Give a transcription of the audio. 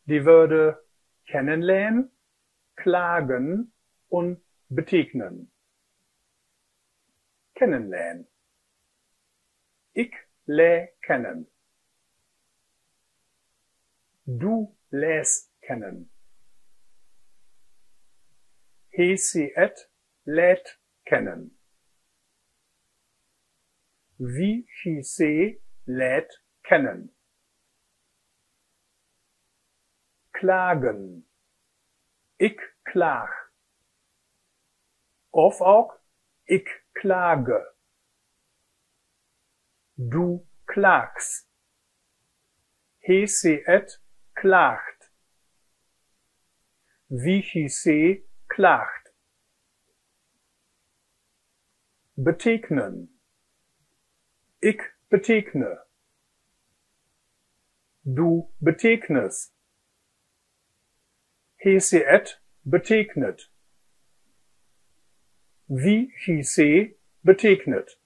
Die Wörter kennenlernen, klagen und betekenen. Kennenlernen. Ik leer kennen. Du lernst kennen. Het lernt kennen. Wie lernt kennen. Klagen. Ik klaag. Of ook ik klage. Du klagst. Het klaagt. Wie klaagt. Betekenen. Ik betekene. Du beteknest. Het beteknet. Wie beteknet.